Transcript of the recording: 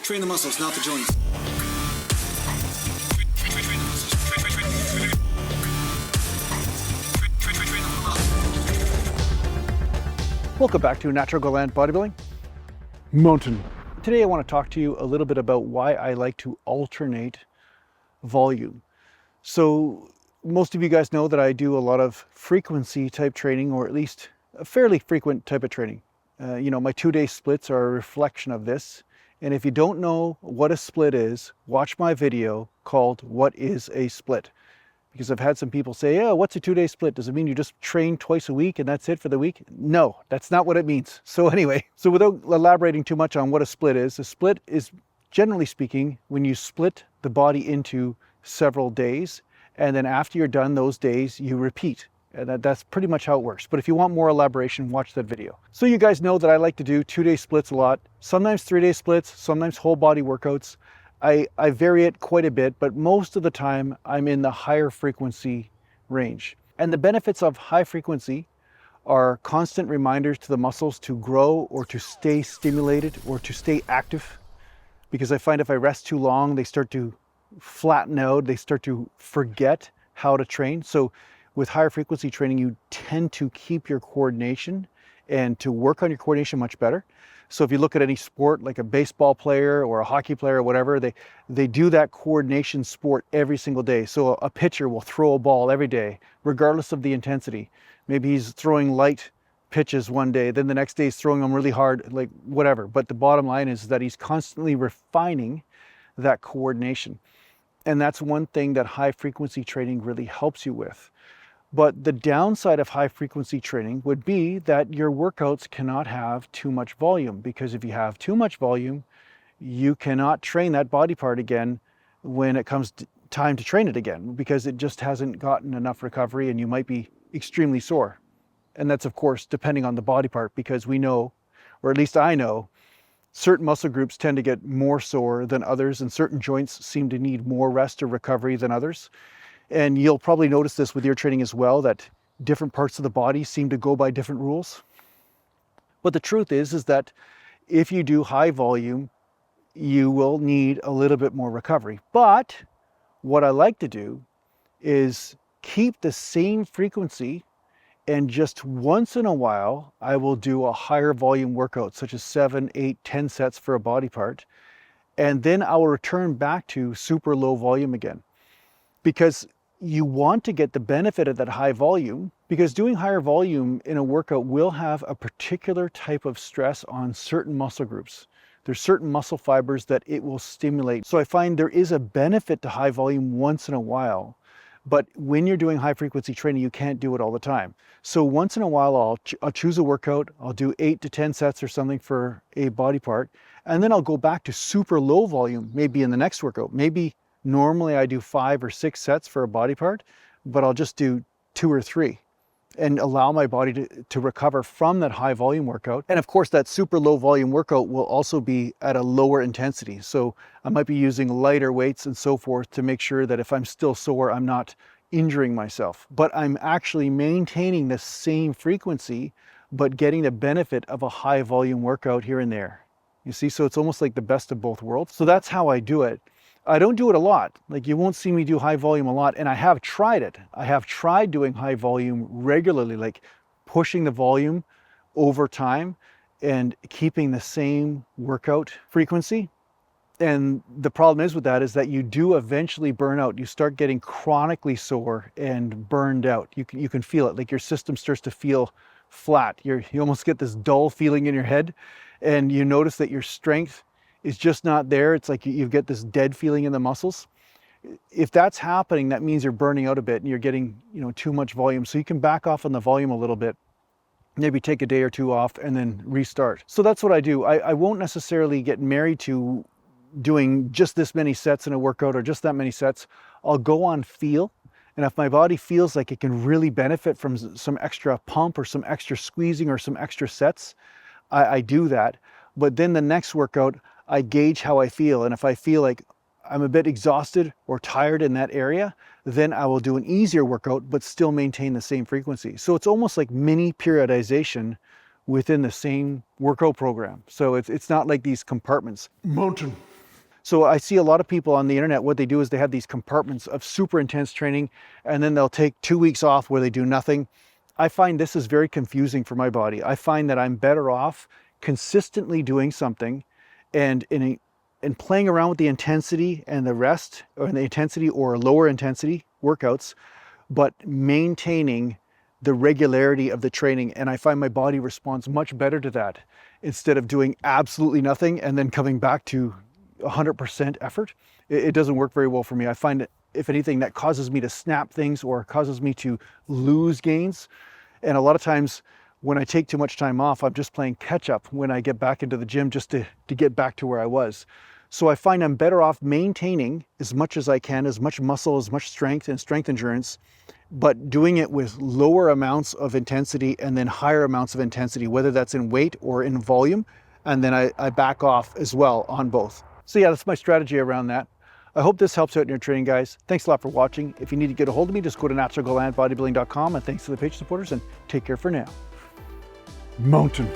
Train the muscles, not the joints. Welcome back to Natural Galant Bodybuilding Mountain. Today I want to talk to you a little bit about why I like to alternate volume. So most of you guys know that I do a lot of frequency type training, or at least a fairly frequent type of training. My 2-day splits are a reflection of this. And if you don't know what a split is, watch my video called What is a Split? Because I've had some people say, oh, what's a 2-day split? Does it mean you just train twice a week and that's it for the week? No, that's not what it means. So anyway, so without elaborating too much on what a split is generally speaking, when you split the body into several days, and then after you're done those days, you repeat. And that's pretty much how it works. But if you want more elaboration, watch that video. So you guys know that I like to do 2-day splits a lot, sometimes 3-day splits, sometimes whole body workouts. I vary it quite a bit, but most of the time I'm in the higher frequency range. And the benefits of high frequency are constant reminders to the muscles to grow or to stay stimulated or to stay active. Because I find if I rest too long, they start to flatten out, they start to forget how to train. So with higher frequency training, you tend to keep your coordination and to work on your coordination much better. So if you look at any sport, like a baseball player or a hockey player or whatever, they do that coordination sport every single day. So a pitcher will throw a ball every day, regardless of the intensity. Maybe he's throwing light pitches one day, then the next day he's throwing them really hard, like whatever. But the bottom line is that he's constantly refining that coordination. And that's one thing that high frequency training really helps you with. But the downside of high frequency training would be that your workouts cannot have too much volume, because if you have too much volume, you cannot train that body part again when it comes time to train it again, because it just hasn't gotten enough recovery and you might be extremely sore. And that's of course depending on the body part, because we know, or at least I know, certain muscle groups tend to get more sore than others, and certain joints seem to need more rest or recovery than others. And you'll probably notice this with your training as well, that different parts of the body seem to go by different rules. But the truth is that if you do high volume, you will need a little bit more recovery. But what I like to do is keep the same frequency, and just once in a while, I will do a higher volume workout, such as 7, 8, 10 sets for a body part. And then I will return back to super low volume again. Because you want to get the benefit of that high volume, because doing higher volume in a workout will have a particular type of stress on certain muscle groups. There's certain muscle fibers that it will stimulate. So I find there is a benefit to high volume once in a while, but when you're doing high frequency training, you can't do it all the time. So once in a while, I'll choose a workout, I'll do 8 to 10 sets or something for a body part, and then I'll go back to super low volume, maybe in the next workout. Maybe normally I do 5 or 6 sets for a body part, but I'll just do 2 or 3 and allow my body to recover from that high volume workout. And of course, that super low volume workout will also be at a lower intensity. So I might be using lighter weights and so forth to make sure that if I'm still sore, I'm not injuring myself. But I'm actually maintaining the same frequency, but getting the benefit of a high volume workout here and there. You see, so it's almost like the best of both worlds. So that's how I do it. I don't do it a lot. Like, you won't see me do high volume a lot, and I have tried it. I have tried doing high volume regularly, like pushing the volume over time and keeping the same workout frequency. And the problem is with that is that you do eventually burn out. You start getting chronically sore and burned out. You can feel it, like your system starts to feel flat. You almost get this dull feeling in your head, and you notice that your strength is just not there. It's like you get this dead feeling in the muscles. If that's happening, that means you're burning out a bit and you're getting, too much volume. So you can back off on the volume a little bit, maybe take a day or 2 off and then restart. So that's what I do. I won't necessarily get married to doing just this many sets in a workout or just that many sets. I'll go on feel. And if my body feels like it can really benefit from some extra pump or some extra squeezing or some extra sets, I do that. But then the next workout, I gauge how I feel. And if I feel like I'm a bit exhausted or tired in that area, then I will do an easier workout, but still maintain the same frequency. So it's almost like mini periodization within the same workout program. So it's not like these compartments. Mountain. So I see a lot of people on the internet, what they do is they have these compartments of super intense training, and then they'll take 2 weeks off where they do nothing. I find this is very confusing for my body. I find that I'm better off consistently doing something and playing around with the intensity and the rest, or the intensity or lower intensity workouts, but maintaining the regularity of the training. And I find my body responds much better to that instead of doing absolutely nothing and then coming back to 100% effort. It doesn't work very well for me. I find that, if anything, that causes me to snap things or causes me to lose gains. And a lot of times when I take too much time off, I'm just playing catch up when I get back into the gym just to get back to where I was. So I find I'm better off maintaining as much as I can, as much muscle, as much strength and strength endurance, but doing it with lower amounts of intensity and then higher amounts of intensity, whether that's in weight or in volume. And then I back off as well on both. So yeah, that's my strategy around that. I hope this helps out in your training, guys. Thanks a lot for watching. If you need to get a hold of me, just go to naturalgallantbodybuilding.com, and thanks to the page supporters, and take care for now. Mountain.